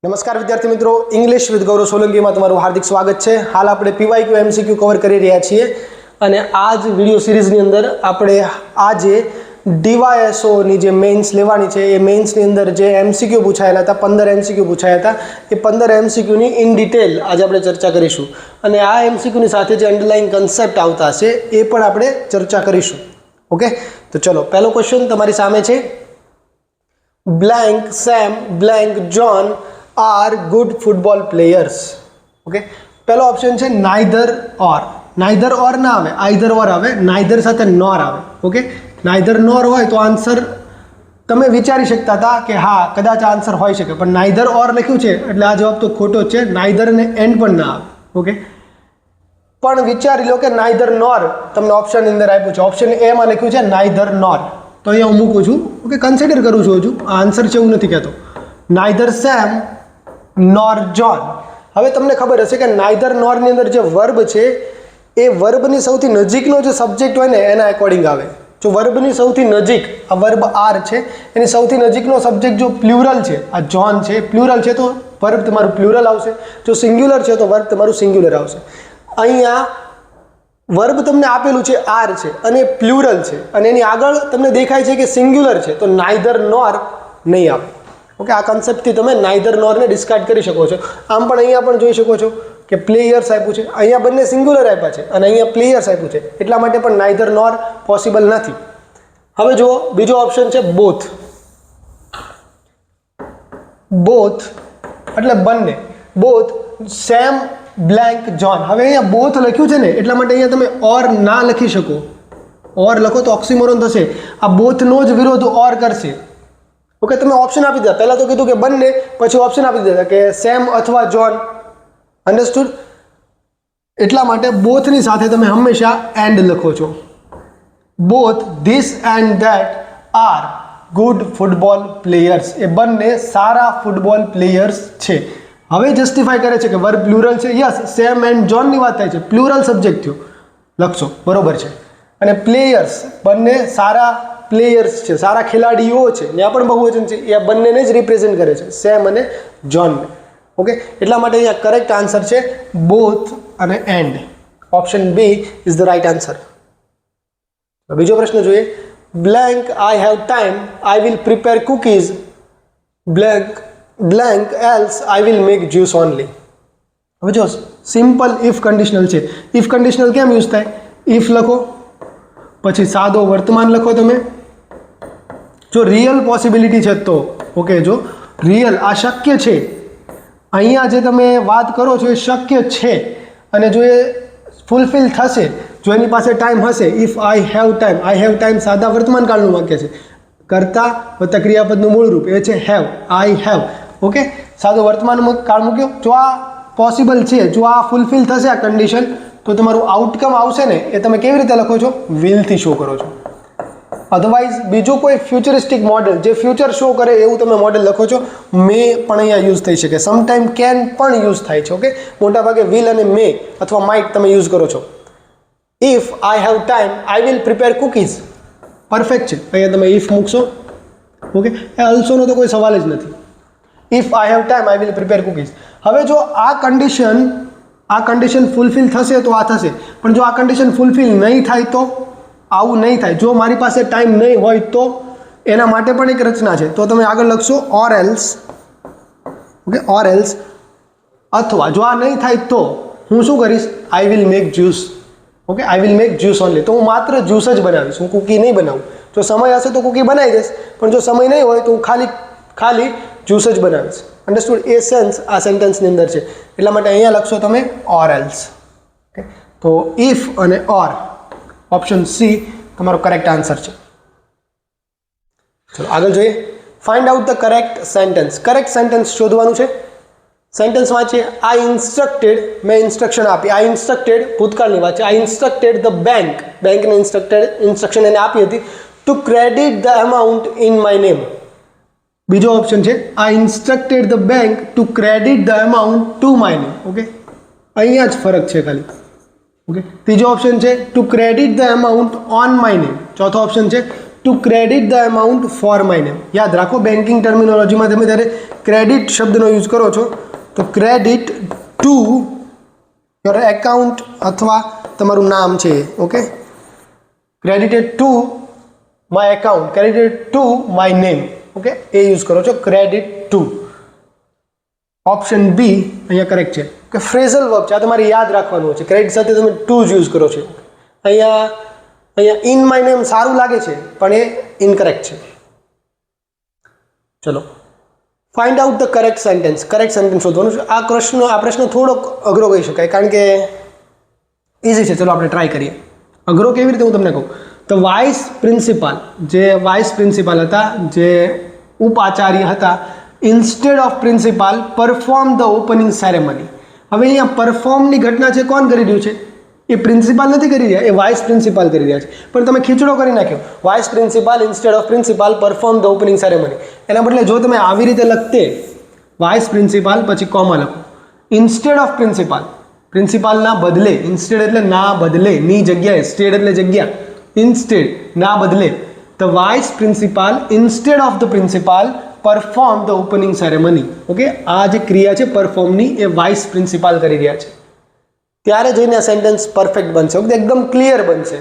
નમસ્કાર વિદ્યાર્થી મિત્રો, ઇંગ્લિશ વિથ ગૌરવ સોલંકીમાં તમારું હાર્દિક સ્વાગત છે. હાલ આપણે પીવાયક્યુ એમસીક્યુ કવર કરી રહ્યા છીએ અને આ જ વિડીયો સિરીઝની અંદર આપણે આજે ડીવાયએસઓની જે મેઇન્સ લેવાની છે એ મેઇન્સની અંદર જે એમસીક્યુ પૂછાયેલા હતા 15 એમસીક્યુ પૂછાયા હતા એ 15 એમસીક્યુની ઇન ડિટેલ આજે આપણે ચર્ચા કરીશું અને આ એમસીક્યુની સાથે જે અંડરલાઇન કન્સેપ્ટ આવતા હશે એ પણ આપણે ચર્ચા કરીશું. ઓકે, તો ચલો પહેલો ક્વેશ્ચન તમારી સામે છે. Blank same blank John are good football players. Okay, પહેલો ઓપ્શન છે નાઇધર ઓર. નાઇધર ઓર ના આવે, આઈધર ઓર આવે. નાઇધર સાથે નોર આવે. ઓકે, નાઇધર નોર હોય તો આન્સર તમે વિચારી શકતા હતા કે હા કદાચ આન્સર હોઈ શકે, પણ નાઇધર ઓર લખ્યું છે એટલે આ જવાબ તો ખોટો જ છે. નાઇધર અને એન્ડ પણ ના આવે. ઓકે, પણ વિચારી લો કે નાઇધર નોર તમને ઓપ્શનની અંદર આપ્યું છે. ઓપ્શન એ માં લખ્યું છે નાઇધર નોર, તો અહીંયા હું મૂકું છું. ઓકે, કન્સિડર કરું છું. હજુ આન્સર છે એવું નથી કહેતો. Neither Sam nor John. હવે તમને ખબર હશે કે નાઇધર નોરની અંદર જે વર્બ છે એ વર્બની સૌથી નજીકનો જે સબ્જેક્ટ હોય ને એના એકોર્ડિંગ આવે. જો વર્બની સૌથી નજીક આ વર્બ આર છે એની સૌથી નજીકનો સબ્જેક્ટ જો પ્લ્યુરલ છે, આ જોન છે પ્લ્યુરલ છે તો વર્બ તમારું પ્લ્યુરલ આવશે. જો સિંગ્યુલર છે તો વર્બ તમારું સિંગ્યુલર આવશે. અહીંયા વર્બ તમને આપેલું છે આર છે અને પ્લ્યુરલ છે અને એની આગળ તમને દેખાય છે કે સિંગ્યુલર છે, તો નાઇધર નોર નહીં આવે. ઓકે, આ કન્સેપ્ટથી તમે નાઇધર નોરને ડિસ્કાર્ડ કરી શકો છો. આમ પણ અહીંયા પણ જોઈ શકો છો કે પ્લેયર્સ આપ્યું છે, અહીંયા બંને સિંગ્યુલર આપ્યા છે અને અહીંયા પ્લેયર્સ આપ્યું છે, એટલા માટે પણ નાઇધર નોર પોસિબલ નથી. હવે જુઓ બીજો ઓપ્શન છે બોથ. બોથ એટલે બંને. Both same blank John. હવે અહીંયા બોથ લખ્યું છે ને એટલા માટે અહીંયા તમે ઓર ના લખી શકો. ઓર લખો તો ઓક્સિમોરોન થશે. આ બોથનો જ વિરોધ ઓર કરશે. ઓકે, તમે ઓપ્શન આપી દીધા. પહેલાં તો કીધું કે બંને, પછી ઓપ્શન આપી દીધા કે સેમ અથવા જોન. અન્ડરસ્ટુડ? એટલા માટે બોથની સાથે તમે હંમેશા એન્ડ લખો છો. Both this and that are good football players. એ બંને સારા ફૂટબોલ પ્લેયર્સ છે. હવે જસ્ટિફાઈ કરે છે કે વર્બ પ્લ્યુરલ છે. યસ, સેમ એન્ડ જોનની વાત થાય છે, પ્લ્યુરલ સબ્જેક્ટ થયો, લખશો બરોબર છે. અને પ્લેયર્સ બંને સારા પ્લેયર્સ છે, સારા ખેલાડીઓ છે, ત્યાં પણ બહુવચન છે, એ બંનેને જ રિપ્રેઝેન્ટ કરે છે, સેમ અને જોનને. ઓકે, એટલા માટે અહીંયા કરેક્ટ આન્સર છે બોથ અને and. Option B is the right answer. બીજો પ્રશ્ન જોઈએ. Blank I have time I will prepare cookies blank else I will make juice only. હવે જો સિમ્પલ ઇફ કન્ડિશનલ છે. ઇફ કન્ડિશનલ કેમ યુઝ થાય? ઇફ લખો પછી સાદો વર્તમાન લખો તમે. જો રિયલ પોસિબિલિટી છે તો ઓકે, જો રિયલ આ શક્ય છે, અહીંયા જે તમે વાત કરો છો એ શક્ય છે અને જો એ ફૂલફિલ થશે, જો એની પાસે ટાઈમ હશે. If I have time, I have time સાદા વર્તમાન કાળનું વાક્ય છે. કર્તા વત્તા ક્રિયાપદનું મૂળ રૂપ એ છે હેવ, આઈ હેવ. ઓકે, સાદો વર્તમાન કાળ મૂક્યો. જો આ પોસિબલ છે, જો આ ફૂલફિલ થશે આ કન્ડિશન, તો તમારું આઉટકમ આવશે ને એ તમે કેવી રીતે લખો છો? વિલથી શો કરો છો. અધરવાઇઝ બીજું કોઈ ફ્યુચરિસ્ટિક મોડેલ જે ફ્યુચર શો કરે એવું તમે મોડેલ લખો છો. મે પણ અહીંયા યુઝ થઈ શકે, સમટાઈમ કેન પણ યુઝ થાય છે. ઓકે, મોટાભાગે વિલ અને મે અથવા માઇટ તમે યુઝ કરો છો. If I have time I will prepare cookies perfect છે, અહીંયા તમે ઇફ મૂકશો. ઓકે, એ અલ્સોનો તો કોઈ સવાલ જ નથી. If I have time I will prepare cookies. હવે જો આ કન્ડિશન ફૂલફિલ થશે તો આ થશે, પણ જો આ કન્ડિશન ફૂલફિલ નહીં થાય તો આવું નહીં થાય. જો મારી પાસે ટાઈમ નહીં હોય તો એના માટે પણ એક રચના છે, તો તમે આગળ લખશો or else. Okay, or else અથવા જો આ નહીં થાય તો હું શું કરીશ? આઈ will make juice. Okay, I will make juice only. તો હું માત્ર જ્યુસ જ બનાવીશ, હું કુકી નહીં બનાવું. જો સમય હશે તો કુકી બનાવી દઈશ, પણ જો સમય નહીં હોય તો હું ખાલી જ્યુસ જ બનાવીશ. અન્ડરસ્ટુડ? એ સેન્સ આ સેન્ટેન્સની અંદર છે, એટલા માટે અહીંયા લખશો તમે ઓર એલ્સ. ઓકે, તો ઇફ અને ઓર ઓપ્શન સી તમારો કરેક્ટ આન્સર છે. ચલો આગળ જોઈએ. Find out the correct sentence. Correct sentence શોધવાનું છે. સેન્ટેન્સ વાંચીએ. આઈ ઇન્સ્ટ્રક્ટેડ, મેં ઇન્સ્ટ્રક્શન આપી. આઈ ઇન્સ્ટ્રક્ટેડ ભૂતકાળની વાત છે. આઈ ઇન્સ્ટ્રક્ટેડ ધ બેંકને ઇન્સ્ટ્રક્શન એને આપી હતી to credit the amount in my name. બીજો ઓપ્શન છે I instructed the bank to credit the amount to my name. Okay, અહીંયા જ ફરક છે ખાલી. ઓકે, ત્રીજો ઓપ્શન છે to credit the amount on my name. ચોથો ઓપ્શન છે to credit the amount for my name. યાદ રાખો બેન્કિંગ ટર્મિનોલોજીમાં તમે જ્યારે ક્રેડિટ શબ્દનો યુઝ કરો છો તો ક્રેડિટ ટુ યોર એકાઉન્ટ અથવા તમારું નામ છે. Okay, credited to my account, credited two my name. Okay, A use કરો છો ક્રેડિટ ટુ. ઓપ્શન બી અહીંયા કરેક્ટ છે કે ફ્રેઝલ વર્બ છે, આ તમારે યાદ રાખવાનું છે. ક્રેડિટ સાથે તમે ટુ જ યુઝ કરો છો. અહીંયા ઇન માય નેમ સારું લાગે છે પણ એ ઇનકરેક્ટ છે. ચલો, find out the correct sentence. Correct sentence શોધવાનું છે. આ પ્રશ્ન થોડોક અઘરો કહી શકાય કારણ કે ઇઝી છે. ચલો આપણે ટ્રાય કરીએ. અઘરો કેવી રીતે હું તમને કહું તો વાઇસ પ્રિન્સિપાલ હતા, જે ઉપાચાર્ય હતા, instead of principal perform the opening ceremony. હવે અહીંયા પરફોર્મની ઘટના છે, કોણ કરી રહ્યું છે? એ પ્રિન્સિપાલ નથી કરી રહ્યા, એ વાઇસ પ્રિન્સિપાલ કરી રહ્યા છે. પણ તમે ખીચડો કરી નાખ્યો, vice principal instead of principal perform the opening ceremony. એના બદલે જો તમે આવી રીતે લખતે વાઇસ પ્રિન્સિપાલ પછી કોમા લખો, ઇન્સ્ટેડ ઓફ પ્રિન્સિપાલ, પ્રિન્સિપાલના બદલે, ઇન્સ્ટેડ એટલે ના બદલે, ની જગ્યાએ, સ્ટેડ એટલે જગ્યા, ઇન્સ્ટેડ ના બદલે, the vice principal instead of the principal perform the opening ceremony. Okay, આ જે ક્રિયા છે પરફોર્મની એ વાઇસ પ્રિન્સિપાલ કરી રહ્યા છે. ત્યારે જઈને આ સેન્ટેન્સ પરફેક્ટ બનશે. ઓકે, એકદમ ક્લિયર બનશે.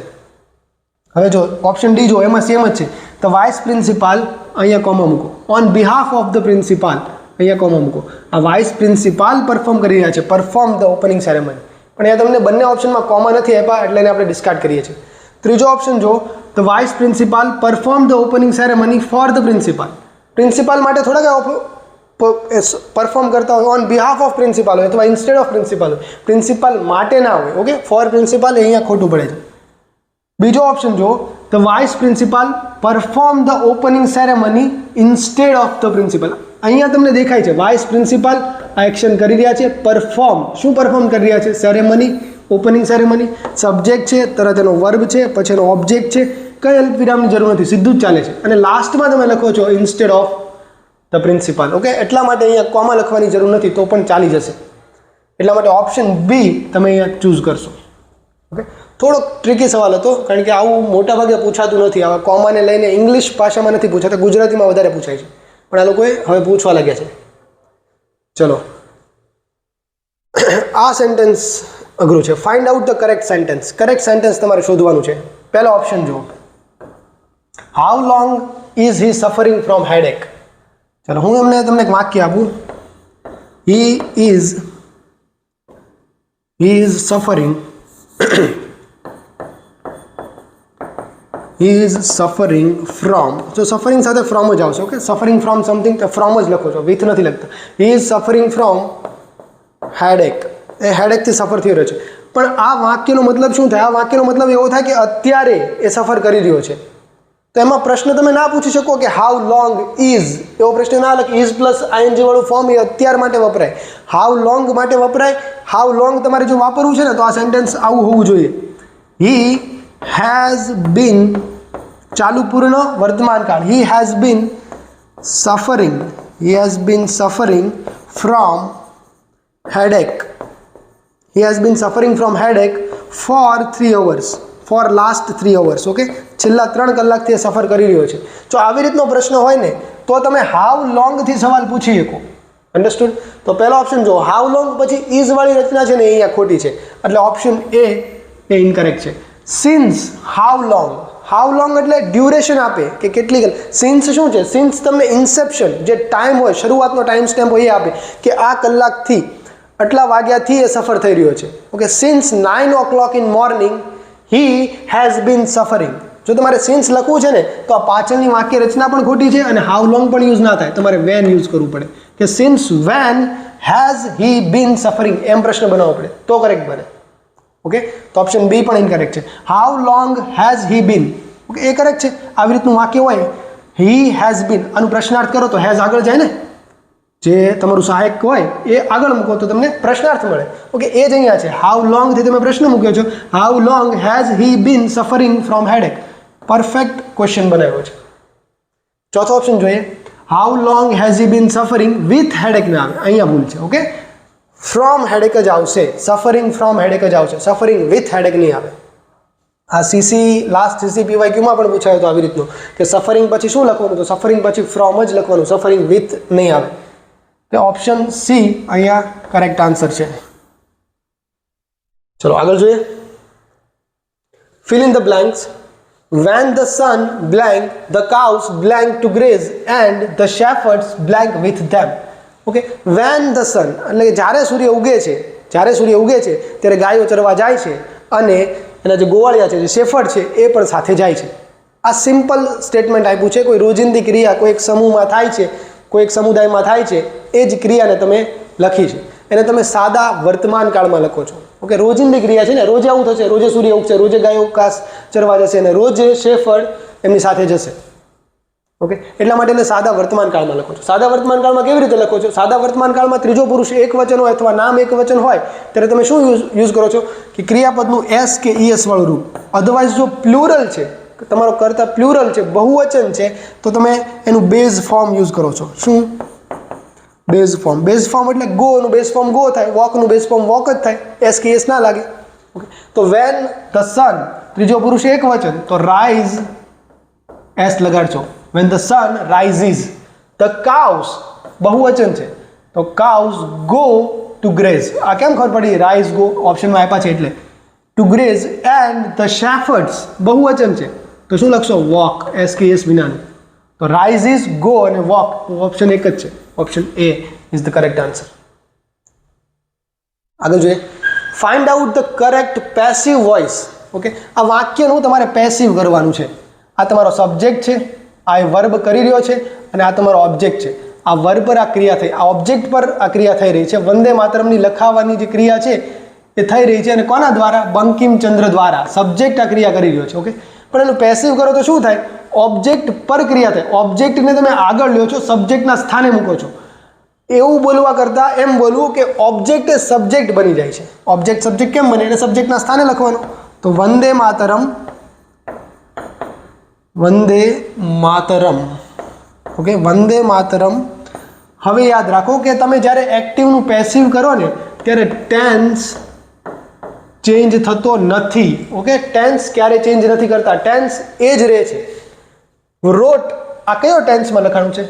હવે જો ઓપ્શન ડી જો એમાં સેમ જ છે. ધ વાઇસ પ્રિન્સિપાલ અહીંયા કોમા મૂકો, on behalf of the principal અહીંયા કોમા મૂકો. આ વાઇસ પ્રિન્સિપાલ પરફોર્મ કરી રહ્યા છે, પરફોર્મ ધ ઓપનિંગ સેરેમની. પણ અહીંયા તમને બંને ઓપ્શનમાં કોમા નથી આપ્યા એટલે એને આપણે ડિસ્કાર્ડ કરીએ છીએ. ત્રીજો ઓપ્શન જો, the vice principal perform the opening ceremony for the principal. Principal માટે થોડા પરફોર્મ કરતા હોય, ઓન બિહાફ ઓફ પ્રિન્સિપાલ હોય અથવા ઇન્સ્ટેડ ઓફ પ્રિન્સિપાલ હોય, પ્રિન્સિપાલ માટે ના હોય. ઓકે, ફોર પ્રિન્સિપાલ અહીંયા ખોટું પડે છે. બીજો ઓપ્શન જો, the vice principal perform the opening ceremony instead of the principal. અહીંયા તમને દેખાય છે વાઇસ પ્રિન્સિપાલ આ એક્શન કરી રહ્યા છે, પરફોર્મ. શું પરફોર્મ કરી રહ્યા છે? Ceremony, opening ceremony. સબ્જેક્ટ છે, તરત એનો વર્બ છે, પછી એનો ઓબ્જેક્ટ છે, કઈ અલ્પ વિરામની જરૂર નથી, સીધું જ ચાલે છે. અને લાસ્ટમાં તમે લખો છો instead of the principal. Okay, એટલા માટે અહીંયા કોમા લખવાની જરૂર નથી, તો પણ ચાલી જશે. એટલા માટે ઓપ્શન બી તમે અહીંયા ચૂઝ કરશો. ઓકે, થોડોક ટ્રિકી સવાલ હતો કારણ કે આવું મોટાભાગે પૂછાતું નથી. આવા કોમાને લઈને ઇંગ્લિશ ભાષામાં નથી પૂછાતા, ગુજરાતીમાં વધારે પૂછાય છે. પણ આ લોકોએ હવે પૂછવા લાગ્યા છે. ચલો, આ સેન્ટેન્સ અઘરું છે. Find out the correct sentence. Correct sentence તમારે શોધવાનું છે. પહેલો ઓપ્શન જુઓ, how long is he suffering from headache. ચલો, હું તમને એક વાક્ય આપું. He is suffering from. જો સફરિંગ સાથે ફ્રોમ જ આવશે. ઓકે, સફરિંગ ફ્રોમ સમથિંગ તો ફ્રોમ જ લખો છો, વિથ નથી લખતા. He is suffering from headache. એ હેડેકથી સફર થઈ રહ્યો છે. પણ આ વાક્યનો મતલબ શું થાય? આ વાક્યનો મતલબ એવો થાય કે અત્યારે એ સફર કરી રહ્યો છે. તો એમાં પ્રશ્ન તમે ના પૂછી શકો કે હાઉ લોંગ ઇઝ, એવો પ્રશ્ન ના લખે. ઇઝ પ્લસ આઈએનજી વાળું ફોર્મ એ અત્યાર માટે વપરાય, હાઉ લોંગ માટે વપરાય. હાઉ લોંગ તમારે જો વાપરવું છે ને તો આ સેન્ટેન્સ આવું હોવું જોઈએ. હી હેઝ બીન, ચાલુ પૂર્ણ વર્તમાન કાળ, he has been suffering from headache. He has been suffering from headache for 3 hours. For last 3 hours. Okay, છેલ્લા 3 કલાકથી સફર કરી રહ્યો છે. જો આવી રીતનો પ્રશ્ન હોય ને તો તમે હાઉ લોંગથી સવાલ પૂછી શકો. અન્ડરસ્ટુડ? તો પહેલો ઓપ્શન જો, હાઉ લોંગ પછી ઇઝ વાળી રચના છે ને એ અહીંયા ખોટી છે, એટલે ઓપ્શન એ ઇનકરેક્ટ છે. Since how long, how long એટલે ડ્યુરેશન આપે કે કેટલી. સિન્સ શું છે? સિન્સ તમને ઇન્સેપ્શન, જે ટાઈમ હોય, શરૂઆતનો ટાઈમ સ્ટેમ્પ હોય એ આપે કે આ કલાકથી આટલા વાગ્યાથી એ સફર થઈ રહ્યો છે. Okay, since 9 o'clock in morning he has been suffering. જો તમારે સિન્સ લખવું છે ને તો આ પાછળની વાક્ય રચના પણ ખોટી છે અને હાઉ લોંગ પણ યુઝ ના થાય, તમારે વેન યુઝ કરવું પડે કે since when has he been suffering, એમ પ્રશ્ન બનાવવો પડે તો કરેક્ટ બને. ઓકે, તો ઓપ્શન બી પણ ઇનકરેક્ટ છે. How long has he been. Okay, એ કરેક્ટ છે. આવી રીતનું વાક્ય હોય, હી હેઝ બીન, આનું પ્રશ્નાર્થ કરો તો હેઝ આગળ જાય ને, જે તમારું સહાયક હોય એ આગળ મૂકો તો તમને પ્રશ્નાર્થ મળે. ઓકે, એ જ અહીંયા છે. હાઉ લોંગથી તમે પ્રશ્ન મૂક્યો છો, how long has he been suffering from headache. Perfect question બનાવ્યો છે. ચોથો ઓપ્શન જોઈએ, how long has he been suffering with headache ના આવે, અહીંયા ભૂલ છે. ઓકે, ફ્રોમ હેડેક જ આવશે, સફરિંગ ફ્રોમ હેડેક જ આવશે, સફરિંગ વિથ હેડેક નહીં આવે. આ સીસી લાસ્ટ CCPYQ માં પણ પૂછાયું તો આવી રીતનું કે સફરિંગ પછી શું લખવાનું, તો સફરિંગ પછી ફ્રોમ જ લખવાનું, સફરિંગ વિથ નહીં આવે. તો ઓપ્શન સી અહીંયા કરેક્ટ આન્સર છે. ચલો આગળ જોઈએ. fill in the blanks. When the sun blank, the cows blank to graze and the shepherds blank with them. Okay, when the sun એટલે કે જ્યારે સૂર્ય ઉગે છે, ત્યારે ગાયો ચરવા જાય છે અને એના જે ગોવાળિયા છે, જે શેફર્ડ છે, એ પણ સાથે જાય છે. આ સિમ્પલ સ્ટેટમેન્ટ આપ્યું છે. કોઈ રોજિંદી ક્રિયા કોઈ એક સમૂહમાં થાય છે, કોઈ એક સમુદાયમાં થાય છે, એ જ ક્રિયાને તમે લખી છે. એને તમે સાદા વર્તમાન કાળમાં લખો છો. ઓકે, રોજિંદી ક્રિયા છે ને, રોજે આવું થશે, રોજે સૂર્ય ઉગશે, રોજે ગાયો ઘાસ ચરવા જશે અને રોજે શેફર્ડ એમની સાથે જશે. ઓકે, એટલા માટે એને સાદા વર્તમાન કાળમાં લખો છો. સાદા વર્તમાન કાળમાં કેવી રીતે લખો છો? સાદા વર્તમાન કાળમાં ત્રીજો પુરુષ એક વચન હોય અથવા નામ એક વચન હોય ત્યારે તમે શું યુઝ કરો છો કે ક્રિયાપદનું એસ કે ઈએસ વાળું રૂપ. અધરવાઇઝ જો પ્લુરલ છે, તમારો કર્તા પ્લુરલ છે, બહુવચન છે, તો તમે એનું બેઝ ફોર્મ યુઝ કરો છો. શું? Base form. બેઝ ફોર્મ એટલે ગો નું બેઝ ફોર્મ ગો થાય, વોક નું બેઝ ફોર્મ વોક જ થાય, એસ કે એસ ના લાગે. ઓકે, તો વેન ધ સન ત્રીજો પુરુષ એક વચન, તો રાઇઝ એસ લગાડજો. When the sun rises. The cows બહુવચન છે, તો કાઉસ ગો ટુ ગ્રેઝ. આ કેમ ખબર પડી? રાઇઝ ગો ઓપ્શનમાં આપ્યા છે એટલે. ટુ ગ્રેઝ એન્ડ ધ શેફર્ડ્સ બહુવચન છે, તો શું લખશો? વોક, એસ કે એસ વિનાનું. તો રાઇઝીસ, ગો અને વોક ઓપ્શન એક જ છે. Option A is the correct answer. આગળ જોઈએ. Find out the correct passive voice. Okay, આ વાક્યનું તમારે પેસિવ કરવાનું છે. આ તમારો સબ્જેક્ટ છે, આ વર્બ કરી રહ્યો છે અને આ તમારો ઓબ્જેક્ટ છે. આ વર્બ પર આ ક્રિયા થઈ, આ ઓબ્જેક્ટ પર આ ક્રિયા થઈ રહી છે. વંદે માતરમની લખાવવાની જે ક્રિયા છે એ થઈ રહી છે અને કોના દ્વારા? બંકિમચંદ્ર દ્વારા. સબ્જેક્ટ આ ક્રિયા કરી રહ્યો છે. ઓકે, પણ એનું પેસિવ કરો તો શું થાય? ઓબ્જેક્ટ પર ક્રિયા થાય. ઓબ્જેક્ટને તમે આગળ લ્યો છો, સબ્જેક્ટના સ્થાને મૂકો છો. એવું બોલવા કરતાં એમ બોલવું કે ઓબ્જેક્ટ એ સબ્જેક્ટ બની જાય છે. ઓબ્જેક્ટ સબ્જેક્ટ કેમ બને? એને સબ્જેક્ટના સ્થાને લખવાનું. તો વંદે માતરમ, વંદે માતરમ. ઓકે, વંદે માતરમ. હવે યાદ રાખો કે તમે જ્યારે એક્ટિવનું પેસિવ કરો ને ત્યારે ટેન્સ ચેન્જ થતો નથી. ઓકે, ટેન્સ ક્યારે ચેન્જ નથી કરતા, ટેન્સ એ જ રહે છે. રોટ આ કયો ટેન્સમાં લખાણું છે?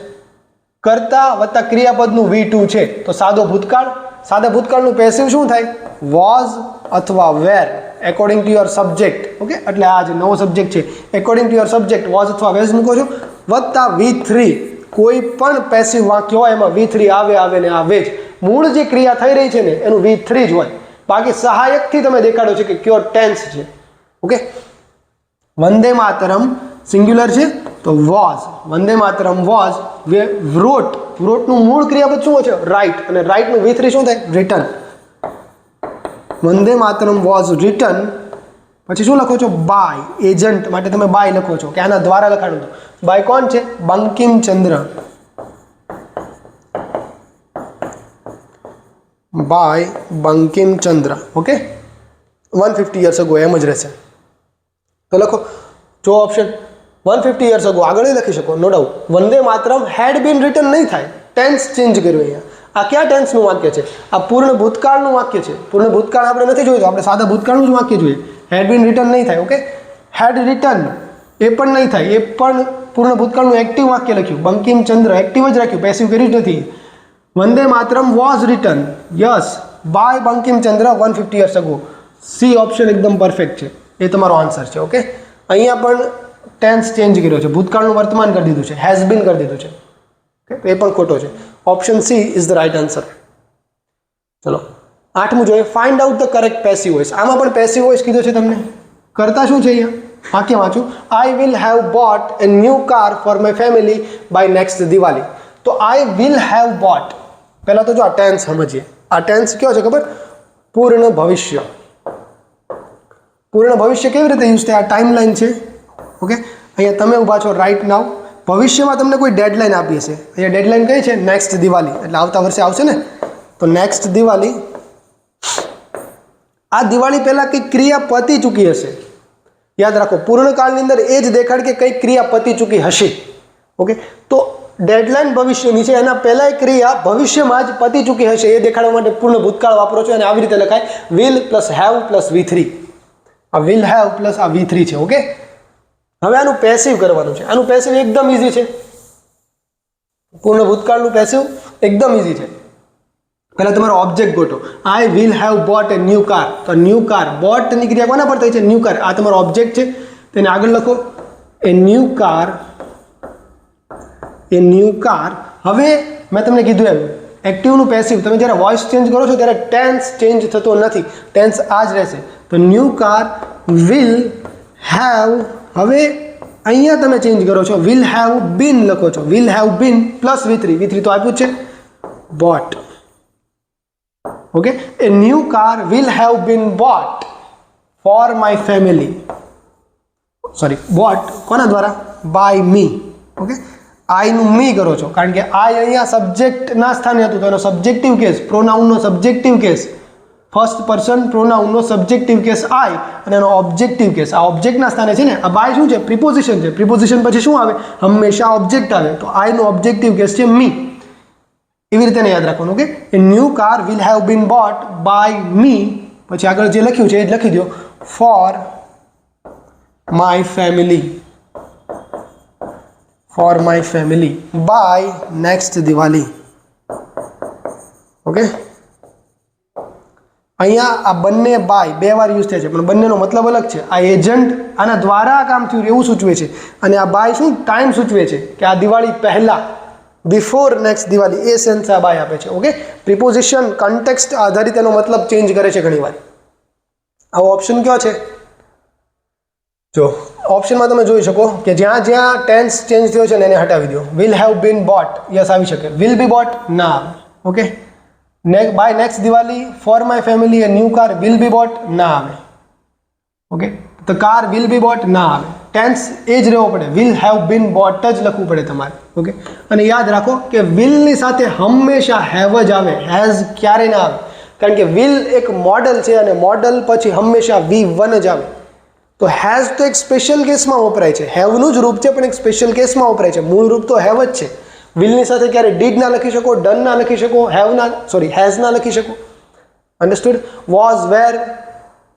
કર્તા વત્તા ક્રિયાપદનું V2 છે, તો સાદો ભૂતકાળ. સાદા ભૂતકાળનું પેસિવ શું થાય? વોઝ અથવા were, according to your subject. Okay, એટલે આ જે નવો સબ્જેક્ટ છે, according to your subject was અથવા વેઝ મૂકો છો, વત્તા V3. કોઈ પણ પેસિવ વાક્ય હોય એમાં V3 આવે ને આવે જ. મૂળ જે ક્રિયા થઈ રહી છે ને એનું V3 જ હોય. બાકી સહાયકથી તમે દેખાડો છે કે કયો ટેન્સ છે. ઓકે, વંદે માતરમ સિંગ્યુલર છે તો was. Vande Mataram was. Wrote, વ્રોટનું મૂળ ક્રિયાપદ શું છે? રાઇટ. અને રાઇટનું V3 શું થાય? Return. Vande Mataram was return. પછી શું લખો છો? બાય. એજન્ટ માટે તમે બાય લખો છો કે આના દ્વારા લખાણું. બાય કોણ છે? Bankimchandra. By Bankimchandra. Okay, 150 years ago એમ જ રહેશે. તો લખો જો ઓપ્શન 150 years ago આગળ લખી શકો, નો ડાઉટ. વંદે માતરમ હેડ બીન રિટન નહીં થાય, ટેન્સ ચેન્જ કર્યું અહીંયા. આ કયા ટેન્સનું વાક્ય છે? આ પૂર્ણ ભૂતકાળનું વાક્ય છે. પૂર્ણ ભૂતકાળ આપણે નથી જોયું, આપણે સાદા ભૂતકાળનું જ વાક્ય જોઈએ. હેડ બીન રિટન નહીં થાય. ઓકે, હેડ રિટન એ પણ નહીં થાય, એ પણ પૂર્ણ ભૂતકાળનું એક્ટિવ વાક્ય લખ્યું. બંકિમચંદ્ર એક્ટિવ જ રાખ્યું, પેસિવ કર્યું જ નથી. Vande Mataram was written yes by Bankimchandra 150 years ago. C option એકદમ પરફેક્ટ છે, એ તમારો આન્સર છે. ઓકે, અહીંયા પણ ટેન્સ ચેન્જ કર્યો છે, ભૂતકાળનું વર્તમાન કરી દીધું છે, હેઝ બીન કરી દીધું છે. ઓકે, એ પણ ખોટો છે. Option C is the right answer. ચલો 8મું જોઈએ. Find out the correct passive voice. આમાં પણ પેસિવ વોઇસ કીધો છે તમને. કરતા શું છે અહીંયા? વાક્ય વાંચું. I will have bought a new car for my family by next Diwali. તો આઈ વિલ હેવ બોટ, પહેલાં તો જો આ ટેન્સ સમજીએ. આ ટેન્સ કયો છે ખબર? પૂર્ણ ભવિષ્ય. પૂર્ણ ભવિષ્ય કેવી રીતે યુઝ થાય? આ ટાઈમ લાઈન છે. ઓકે, અહીંયા તમે ઊભા છો રાઇટ નાવ. ભવિષ્યમાં તમને કોઈ ડેડલાઇન આપી હશે. અહીંયા ડેડલાઇન કઈ છે? નેક્સ્ટ દિવાળી, એટલે આવતા વર્ષે આવશે ને. તો નેક્સ્ટ દિવાળી. આ દિવાળી પહેલાં કંઈક ક્રિયા પતી ચૂકી હશે. યાદ રાખો, પૂર્ણકાળની અંદર એ જ દેખાડ કે કંઈક ક્રિયા પતી ચૂકી હશે. ઓકે, તો ડેડલાઇન ભવિષ્યની છે, એના પહેલાં ક્રિયા ભવિષ્યમાં જ પતી ચૂકી હશે એ દેખાડવા માટે પૂર્ણ ભૂતકાળ વાપરો છો. અને આવી રીતે લખાય will plus have plus V3. આ વિલ હેવ પ્લસ આ V3 છે. ઓકે, હવે આનું પેસિવ કરવાનું છે. આનું પેસિવ એકદમ ઇઝી છે. પૂર્ણ ભૂતકાળનું પેસિવ એકદમ ઇઝી છે. પહેલા તમારો ઓબ્જેક્ટ ગોઠવો. આઈ will have bought a new car. તો ન્યૂ કાર, બોટની ક્રિયા કોના પર થઈ છે? New car. આ તમારો ઓબ્જેક્ટ છે, તેને આગળ લખો એ ન્યૂ કાર. એ ન્યૂ કાર. હવે મેં તમને કીધું એમ એક્ટિવનું પેસિવ, તમે જ્યારે વોઇસ ચેન્જ કરો છો ત્યારે ટેન્સ ચેન્જ થતો નથી, ટેન્સ આ જ રહેશે. તો ન્યૂ કાર વિલ હેવ, હવે અહીંયા તમે ચેન્જ કરો છો, વિલ હેવ બીન લખો છો. Will have bin plus V3, V3 તો આપ્યું જ છે, boat. Okay, a new car will have been boat four my family. Sorry, boat કોના દ્વારા? By me. ઓકે, આઈનું મી કરો છો કારણ કે આઈ અહીંયા સબ્જેક્ટના સ્થાને હતું, તો એનો સબ્જેક્ટિવ કેસ, પ્રોનાઉનનો સબ્જેક્ટિવ કેસ, ફર્સ્ટ પર્સન પ્રોનાઉનનો સબ્જેક્ટિવ કેસ આઈ અને એનો ઓબ્જેક્ટિવ કેસ આ ઓબ્જેક્ટના સ્થાને છે ને. આ બાય શું છે? પ્રિપોઝિશન છે. પ્રિપોઝિશન પછી શું આવે? હંમેશા ઓબ્જેક્ટ આવે. તો આઈનો ઓબ્જેક્ટિવ કેસ છે મી. એવી રીતે યાદ રાખવાનું. Okay, a new car will have been bought by me, પછી આગળ જે લખ્યું છે એ જ લખી દો, for my family. For my family by next Diwali. Okay, અહીંયા આ બંને બાય બે વાર યુઝ થાય છે પણ બંનેનો મતલબ અલગ છે. આ એજન્ટ આના દ્વારા કામ થયું એવું સૂચવે છે અને આ બાય શું? ટાઈમ સૂચવે છે કે આ દિવાળી પહેલા, બિફોર નેક્સ્ટ દિવાળી, એ સેન્સ આ બાય આપે છે. ઓકે, પ્રિપોઝિશન કન્ટેક્સ્ટ આધારિત એનો મતલબ ચેન્જ કરે છે ઘણીવાર. આવો ઓપ્શન કયો છે? જો ઓપ્શનમાં તમે જોઈ શકો કે જ્યાં જ્યાં ટેન્સ ચેન્જ થયો છે ને એને હટાવી દો. Will have been bought, yes આવી શકે. વિલ બી બોટ ના આવે. Okay, by next Diwali, for my family, a new car will be bought ના આવે. Okay, the car will be bought ના આવે. ટેન્સ એ જ રહેવો પડે, વિલ હેવ બીન બોટ જ લખવું પડે તમારે. ઓકે, અને યાદ રાખો કે વિલની સાથે હંમેશા હેવ જ આવે, હેઝ ક્યારેય ના આવે. કારણ કે વિલ એક મોડલ છે અને મોડલ પછી હંમેશા V1 જ આવે. તો હેઝ તો એક સ્પેશિયલ કેસમાં વપરાય છે, હેવનું જ રૂપ છે પણ એક સ્પેશિયલ કેસમાં વપરાય છે. મૂળ રૂપ તો હેવ જ છે. વિલની સાથે ક્યારે ડીડ ના લખી શકો, ડન ના લખી શકો, હેઝ ના લખી શકો. Understood? Was, were,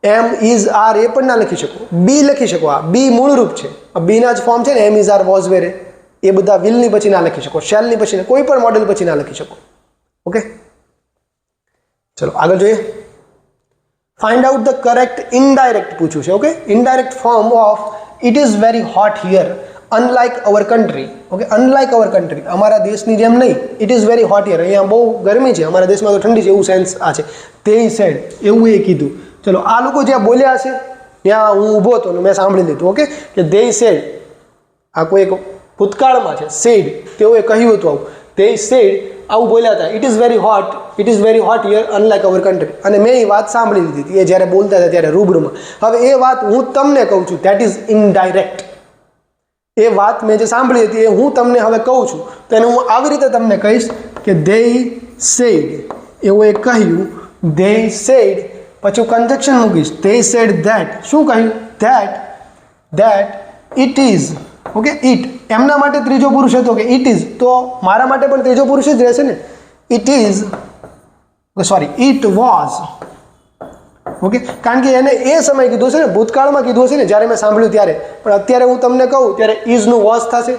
am, is, are એ પણ ના લખી શકો. બી લખી શકો. આ બી મૂળ રૂપ છે, આ બીના જ ફોર્મ છે ને, એમ, ઇઝ, આર, વોઝ, વેર, એ બધા વિલની પછી ના લખી શકો, શેલની પછી કોઈ પણ મોડેલ પછી ના લખી શકો. ઓકે, ચલો આગળ જોઈએ. Find out the correct indirect પૂછ્યું છે. Okay, indirect form of it is very hot here unlike our country. Okay, unlike our country, અમારા દેશની જેમ નહીં. It is very hot here, અહીંયા બહુ ગરમી છે, અમારા દેશમાં તો ઠંડી છે, એવું સેન્સ આ છે. તે સેડ, એવું એ કીધું. ચલો આ લોકો જ્યાં બોલ્યા હશે ત્યાં હું ઊભો હતો મેં સાંભળી લીધું. ઓકે, કે દે સેડ, આ કોઈ એક ભૂતકાળમાં છે. સેડ, તેઓએ કહ્યું હતું આવું. દે સેડ, આવું બોલ્યા હતા. It is very hot, it is very hot here unlike our country. અને મેં એ વાત સાંભળી લીધી હતી એ જ્યારે બોલતા હતા ત્યારે રૂબરૂમાં. હવે એ વાત હું તમને કહું છું, ધેટ ઇઝ ઇનડાયરેક્ટ. એ વાત મેં જે સાંભળી હતી એ હું તમને હવે કહું છું, તો એને હું આવી રીતે તમને કહીશ કે દે સેડ, એવું એ કહ્યું. દે સેડ, પછી કન્જક્શન મૂકીશ. દે સેડ ધેટ, શું કહ્યું? That it is. Okay, it એમના માટે ત્રીજો પુરુષ હતો કે ઇટ ઇઝ, તો મારા માટે પણ ત્રીજો પુરુષ જ રહેશે ને. It is, sorry, it was. Okay, કારણ કે એને એ સમય કીધું છે ને, ભૂતકાળમાં કીધું હશે ને જ્યારે મેં સાંભળ્યું ત્યારે. પણ અત્યારે હું તમને કહું ત્યારે ઇઝનું વોઝ થશે.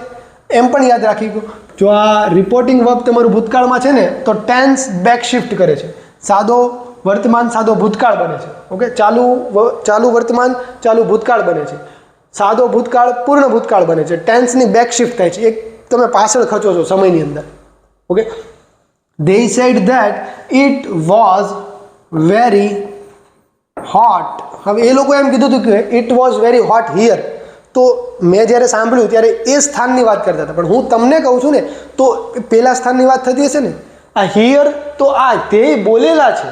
એમ પણ યાદ રાખી ગયો. જો આ રિપોર્ટિંગ વર્બ તમારું ભૂતકાળમાં છે ને તો ટેન્સ બેક શિફ્ટ કરે છે. સાદો વર્તમાન સાદો ભૂતકાળ બને છે. ઓકે, ચાલુ વર્તમાન ચાલુ ભૂતકાળ બને છે. સાદો ભૂતકાળ પૂર્ણ ભૂતકાળ બને છે. ટેન્સની બેક શિફ્ટ થાય છે, એક તમે પાછળ ખચો છો સમયની અંદર. Okay, they said that it was very hot. હવે એ લોકો એમ કીધું હતું કે it was very hot here. તો મેં જ્યારે સાંભળ્યું ત્યારે એ સ્થાનની વાત કરતા હતા, પણ હું તમને કહું છું ને તો પેલા સ્થાનની વાત થતી હશે ને. આ હિયર તો આ તે બોલેલા છે.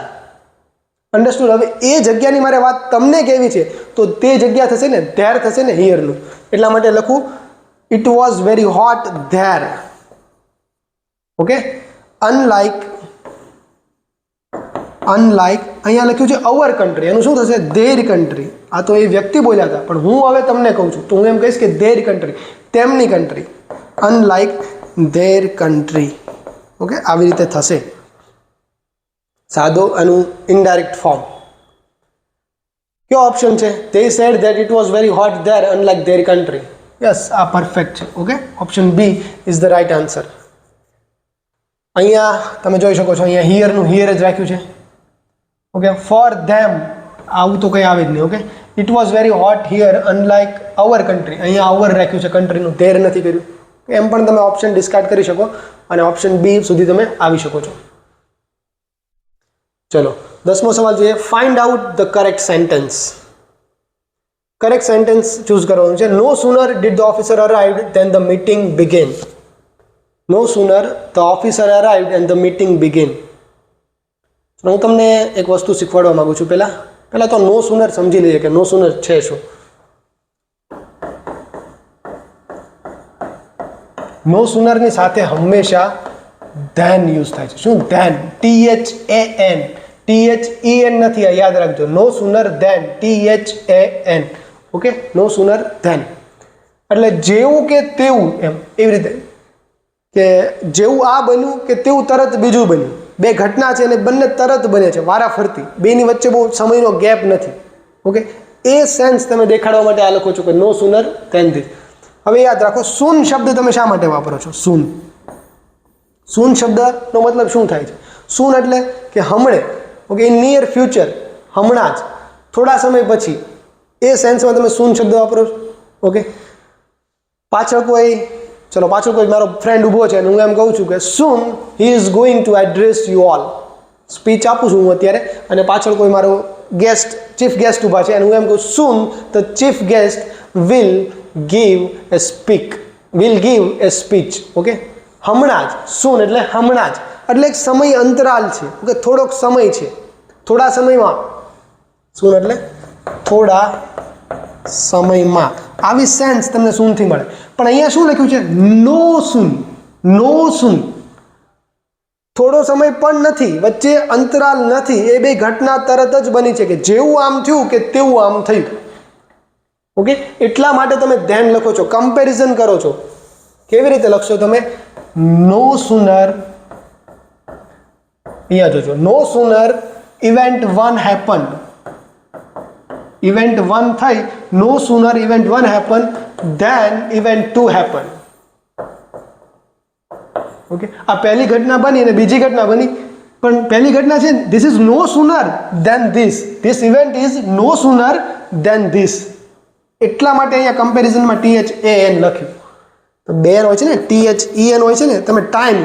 અન્ડરસ્ટુડ? હવે એ જગ્યાની મારે વાત તમને કેવી છે તો તે જગ્યા થશે ને ધેર થશે ને હિયરનું. એટલા માટે લખું it was very hot there. Okay, unlike અહીંયા લખ્યું છે અવર કન્ટ્રી, એનું શું થશે? There country. આ તો એ વ્યક્તિ બોલ્યા હતા પણ હું હવે તમને કહું છું તો હું એમ કહીશ કે ધેર કન્ટ્રી, તેમની country. Unlike there country. Okay, આવી રીતે થશે સાદો આનું ઇનડાયરેક્ટ ફોર્મ. કયો ઓપ્શન છે? they said that it was very hot there unlike their country. Yes, આ પરફેક્ટ છે. Okay, option B is the right answer. અહીંયા તમે જોઈ શકો છો, અહીંયા હિયરનું હિયર જ રાખ્યું છે. ઓકે, ફોર ધેમ આવું તો કંઈ આવે જ નહીં. Okay, it was very hot here unlike our country, અહીંયા અવર રાખ્યું છે, કન્ટ્રીનું ધેર નથી કર્યું. એમ પણ તમે ઓપ્શન ડિસ્કાર્ડ કરી શકો અને ઓપ્શન બી સુધી તમે આવી શકો છો. ચલો 10મો સવાલ જોઈએ. Find out the correct sentence. Correct sentence choose કરવાનું છે. No sooner did the officer arrived then the meeting began. No sooner the officer arrived and the meeting began. હું તમને એક વસ્તુ શીખવાડવા માંગુ છું. પહેલા તો નો સુનર સમજી લઈએ કે નો સુનર છે શું. નો સુનરની સાથે હંમેશા ધેન યુઝ થાય છે. શું? Than, THAN. THEN નથી, આ યાદ રાખજો. નો sooner than, THAN. Okay, no sooner than એટલે જેવું કે તેવું, એમ એવી રીતે કે જેવું આ બન્યું કે તેવું તરત બીજું બન્યું. બે ઘટના છે અને બંને તરત બને છે, વારાફરતી, બેની વચ્ચે બહુ સમયનો ગેપ નથી. ઓકે, એ સેન્સ તમે દેખાડવા માટે આ લખો છો કે નો સુનર ધેન ધીસ. હવે યાદ રાખો, સૂન શબ્દ તમે શા માટે વાપરો છો? સૂન શબ્દનો મતલબ શું થાય છે? સૂન એટલે કે હમણે. ઓકે, ઇન નિયર ફ્યુચર, હમણાં જ, થોડા સમય પછી, એ સેન્સમાં તમે સૂન શબ્દ વાપરો છો. ઓકે, પાછળ કોઈ મારો ફ્રેન્ડ ઊભો છે અને હું એમ કહું છું કે soon he is going to address you all. Speech આપું છું હું અત્યારે અને પાછળ કોઈ મારો ચીફ ગેસ્ટ ઊભા છે અને હું એમ કહું soon the chief guest will give a speech. Okay, હમણાં જ, સૂન એટલે હમણાં જ, એટલે એક સમય અંતરાલ છે. ઓકે, થોડોક સમય છે, થોડા સમયમાં. સૂન એટલે થોડા સમયમાં. આવી સેન્સ તમને સૂનથી મળે. પણ અહીંયા શું લખ્યું છે? નો સૂન. થોડો સમય પણ નથી, વચ્ચે અંતરાલ નથી, એ બે ઘટના તરત જ બની છે કે જેવું આમ થયું કે તેવું આમ થયું. ઓકે, એટલા માટે તમે ધેન લખો છો, કમ્પેરિઝન કરો છો. કેવી રીતે લખશો તમે? નો સુનર, અહીંયા જોજો, no sooner event 1 happen. Event 1 થઈ, no sooner event 1 happen then event 2 happen. Okay, આ પહેલી ઘટના બની અને બીજી ઘટના બની, પણ પહેલી ઘટના છે this is no sooner than this event is no sooner than this. એટલા માટે અહીંયા કમ્પેરિઝનમાં THAN લખ્યું. તો બે હોય છે ને, THEN હોય છે ને, તમે ટાઈમ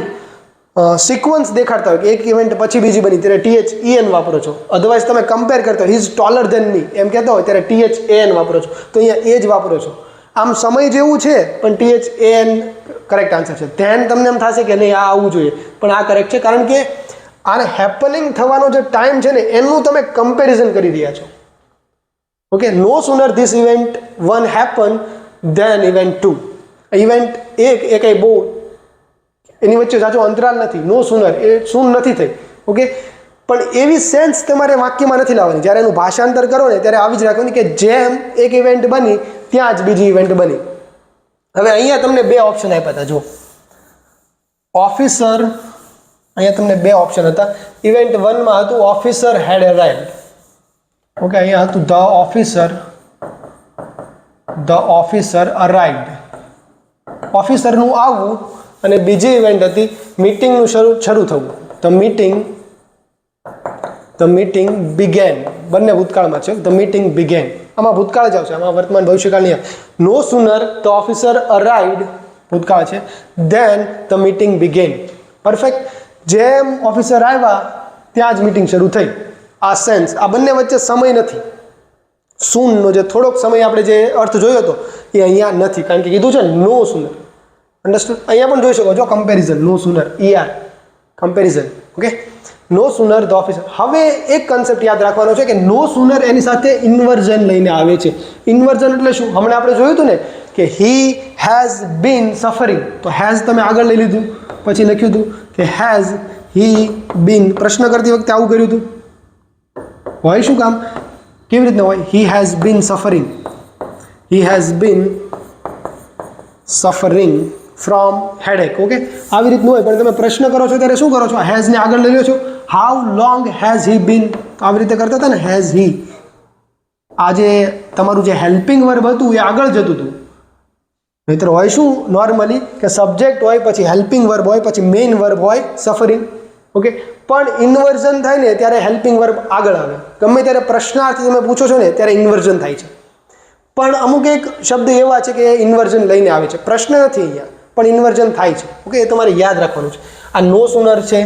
સિક્વન્સ દેખાડતા હોય કે એક ઇવેન્ટ પછી બીજી બની ત્યારે THEN વાપરો છો. અધરવાઇઝ તમે કમ્પેર કરતા હોય, હી ઇઝ ટોલર ધેન મી એમ કહેતા હોય ત્યારે THAN વાપરો છો. તો અહીંયા એ જ વાપરો છો. આમ સમય જેવું છે પણ THAN કરેક્ટ આન્સર છે. ધેન તમને એમ થશે કે નહીં આ આવવું જોઈએ, પણ આ કરેક્ટ છે, કારણ કે આને હેપનિંગ થવાનો જે ટાઈમ છે ને એનું તમે કમ્પેરિઝન કરી રહ્યા છો. Okay, no sooner this event 1 happen then event 2. Event એ કંઈ બહુ એની વચ્ચે જાજો અંતરાલ નથી. નો સુનર એ સૂન નથી થઈ. ઓકે, પણ એવી સેન્સ તમારે વાક્યમાં નથી લાવવાની. જ્યારે એનું ભાષાંતર કરો ને ત્યારે આવી જ રાખવાની કે જેમ એક ઇવેન્ટ બની ત્યાં જ બીજી ઇવેન્ટ બની. હવે અહીંયા તમને બે ઓપ્શન આપ્યા હતા. જો ઓફિસર, અહીંયા તમને બે ઓપ્શન હતા. ઇવેન્ટ 1માં હતું ઓફિસર હેડ અરાઇવ્ડ. ઓકે, અહીંયા હતું ધ ઓફિસર અરાઇવ્ડ. ઓફિસરનું આવવું અને બીજી ઇવેન્ટ હતી મીટિંગનું શરૂ થવું. The meeting began. બંને ભૂતકાળમાં છે. ધ મીટિંગ બિગેન આમાં ભૂતકાળ જ આવશે, આમાં વર્તમાન ભવિષ્યકાળ નહીં. No sooner the officer arrived ભૂતકાળ છે, then the meeting began. Perfect. જેમ ઓફિસર આવ્યા ત્યાં જ મીટિંગ શરૂ થઈ. આ સેન્સ, આ બંને વચ્ચે સમય નથી. સૂનનો જે થોડોક સમય આપણે જે અર્થ જોયો હતો એ અહીંયા નથી, કારણ કે કીધું છે નો સુનર. અન્ડરસ્ટુડ? અહીંયા પણ જોઈ શકો છો comparison, no sooner, comparison. Okay, no sooner the officer. હવે એક કન્સેપ્ટ યાદ રાખવાનો છે કે નો સુનર એની સાથે ઇન્વર્ઝન લઈને આવે છે. ઇન્વર્ઝન એટલે શું? હમણાં આપણે જોયું હતું ને કે હી હેઝ બીન સફરિંગ, તો હેઝ તમે આગળ લઈ લીધું, પછી લખ્યું હતું કે હેઝ હી બીન. પ્રશ્ન કરતી વખતે આવું કર્યું હતું. હોય શું કામ? કેવી રીતના હોય? He has been suffering, he has been suffering from headache. Okay, આવી રીતનું હોય. પણ તમે પ્રશ્ન કરો છો ત્યારે શું કરો છો? હેઝને આગળ લઈ લો છો. હાઉ લોંગ હેઝ હી બીન, આવી રીતે કરતા હતા ને, હેઝ હી. આ જે તમારું જે હેલ્પિંગ વર્બ હતું એ આગળ જતું હતું. નહીંતર હોય શું નોર્મલી કે સબ્જેક્ટ હોય, પછી હેલ્પિંગ વર્બ હોય, પછી મેઇન વર્બ હોય સફરિંગ. ઓકે, પણ ઇન્વર્ઝન થાય ને ત્યારે હેલ્પિંગ વર્બ આગળ આવે. ગમે ત્યારે પ્રશ્નાર્થ તમે પૂછો છો ને ત્યારે ઇન્વર્ઝન થાય છે. પણ અમુક એક શબ્દ એવા છે કે ઇન્વર્ઝન લઈને આવે છે. પ્રશ્ન નથી અહીંયા, પણ ઇન્વર્ઝન થાય છે. ઓકે, એ તમારે યાદ રાખવાનું છે. આ નો સુનર છે,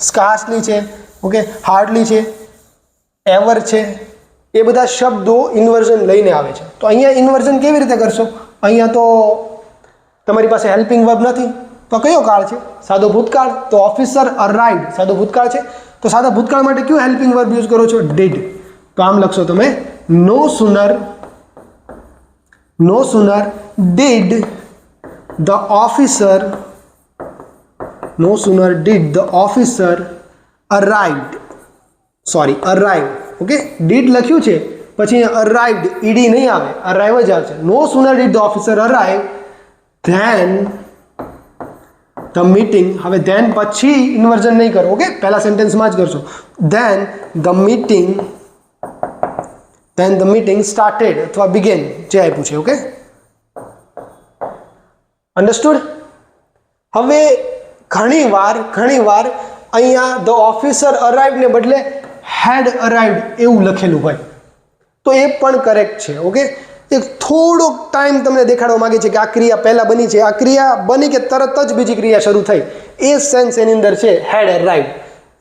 સ્કાર્સલી છે, ઓકે, હાર્ડલી છે, એવર છે, એ બધા શબ્દો ઇન્વર્ઝન લઈને આવે છે. તો અહીંયા ઇન્વર્ઝન કેવી રીતે કરશો? અહીંયા તો તમારી પાસે હેલ્પિંગ વર્બ નથી, તો કયો કાળ છે? સાદો ભૂતકાળ. તો ઓફિસર અરાઇવ્ડ સાદો ભૂતકાળ છે. તો સાદા ભૂતકાળ માટે કયું હેલ્પિંગ વર્બ યુઝ કરો છો? ડીડ. તો આમ લખશો તમે, no sooner did the officer arrived. Okay, did લખ્યું છે, પછી અરાઇવ્ડ ઈડી નહીં આવે, અરાઇવ જ આવશે. No sooner did the officer arrive then the meeting. હવે ધેન પછી ઇન્વર્ઝન નહીં કરો. ઓકે, પહેલા સેન્ટેન્સમાં જ કરશો. ધેન ધ મીટિંગ સ્ટાર્ટેડ અથવા બિગેન, જે આપ્યું છે. Okay, understood? હવે ઘણીવાર અહીંયા ધ ઓફિસર અરાઇવ્ડ ને બદલે હેડ અરાઇવ્ડ એવું લખેલું હોય તો એ પણ કરેક્ટ છે. ઓકે, એક થોડોક ટાઈમ તમને દેખાડવા માંગે છે કે આ ક્રિયા પહેલા બની છે, આ ક્રિયા બની કે તરત જ બીજી ક્રિયા શરૂ થઈ, એ સેન્સ એની અંદર છે હેડ અરાઇવ્ડ.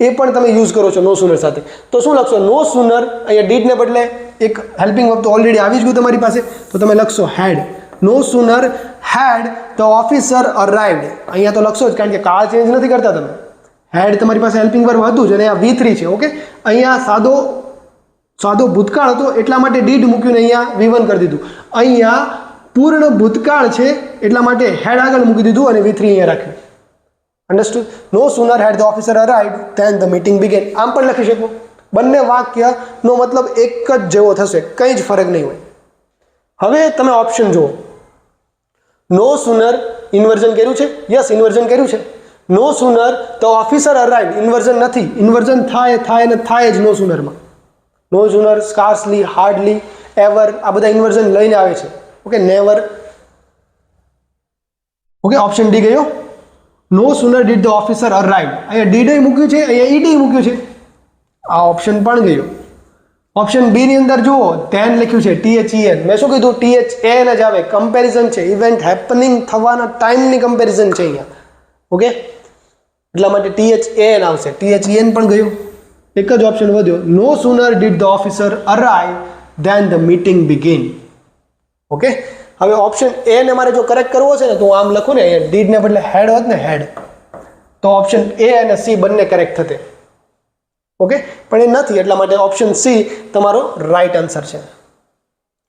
એ પણ તમે યુઝ કરો છો નો સુનર સાથે. તો શું લખશો? નો સુનર, અહીંયા ડીડ ને બદલે એક હેલ્પિંગ વર્બ તો ઓલરેડી આવી જ ગયું તમારી પાસે, તો તમે લખશો હેડ. નો સુનર હેડ ધ ઓફિસર અરાઇવ્ડ. અહીંયા તો લખશો જ, કારણ કે કાળ ચેન્જ નથી કરતા તમે. હેડ તમારી પાસે હેલ્પિંગ વર્બ હતું જ, અને આ V3 છે. ઓકે, અહીંયા સાદો ભૂતકાળ હતો એટલા માટે ડીડ મૂક્યું ને અહીંયા V1 કરી દીધું. અહીંયા પૂર્ણ ભૂતકાળ છે એટલા માટે હેડ આગળ મૂકી દીધું અને V3 અહીંયા રાખ્યું. Understood? No sooner had the officer arrived then the meeting began. આમ પણ લખી શકો. બંને વાક્યનો મતલબ એક જ જેવો થશે, કંઈ જ ફરક નહીં હોય. હવે તમે ઓપ્શન જુઓ. નો સુનર ઇન્વર્ઝન કર્યું છે? યસ, ઇન્વર્ઝન કર્યું છે. No sooner the officer અરાઇવ્ડ inversion નથી. ઇન્વર્ઝન થાય જ નો સુનરમાં. નો સુનર, સ્કાર્સલી, હાર્ડલી, એવર, આ બધા ઇન્વર્ઝન લઈને આવે છે. Okay, never. Okay, option D ગયો. નો સુનર ડીડ ધ ઓફિસર અરાઇવ્ડ. અહીંયા ડીડ મૂક્યું છે, અહીંયા ઈડી મૂક્યું છે. આ ઓપ્શન પણ ગયો. ઓપ્શન બી ની અંદર જુઓ, ધેન લખ્યું છે THEN. મેં શું કીધું? THAN જ આવે. કમ્પેરિઝન છે, ઇવેન્ટ હેપનિંગ થવાના ટાઈમની કમ્પેરિઝન છે અહીંયા. ઓકે, એટલા માટે THAN આવશે. THEN પણ ગયું. એક જ ઓપ્શન વધ્યો. No sooner did the officer arrive then the meeting begin. Okay, હવે ઓપ્શન એ ને મારે જો કરેક્ટ કરવો છે ને તો હું આમ લખું ને, ડીડ ને બદલે હેડ હોત ને, હેડ, તો ઓપ્શન એ અને સી બંને કરેક્ટ થતે. ઓકે, પણ એ નથી, એટલા માટે ઓપ્શન સી તમારો રાઈટ આન્સર છે.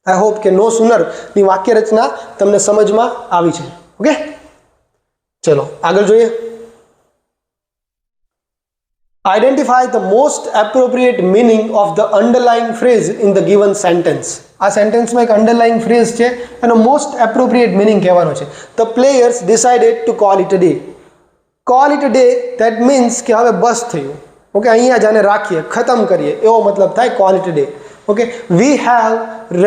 આઈ હોપ કે નો સુનર ની વાક્ય રચના તમને સમજમાં આવી છે. ઓકે, ચલો આગળ જોઈએ. Identify the most appropriate meaning of the underlying phrase in the given sentence. આ સેન્ટેન્સમાં એક અંડરલાઇંગ ફ્રેઝ છે, એનો મોસ્ટ એપ્રોપ્રિએટ મિનિંગ કહેવાનો છે. The players decided to call it a day. Call it a day, that means કે હવે બસ થયું. Okay, અહીંયા જાને રાખીએ, ખતમ કરીએ, એવો મતલબ થાય call it a day. Okay, we have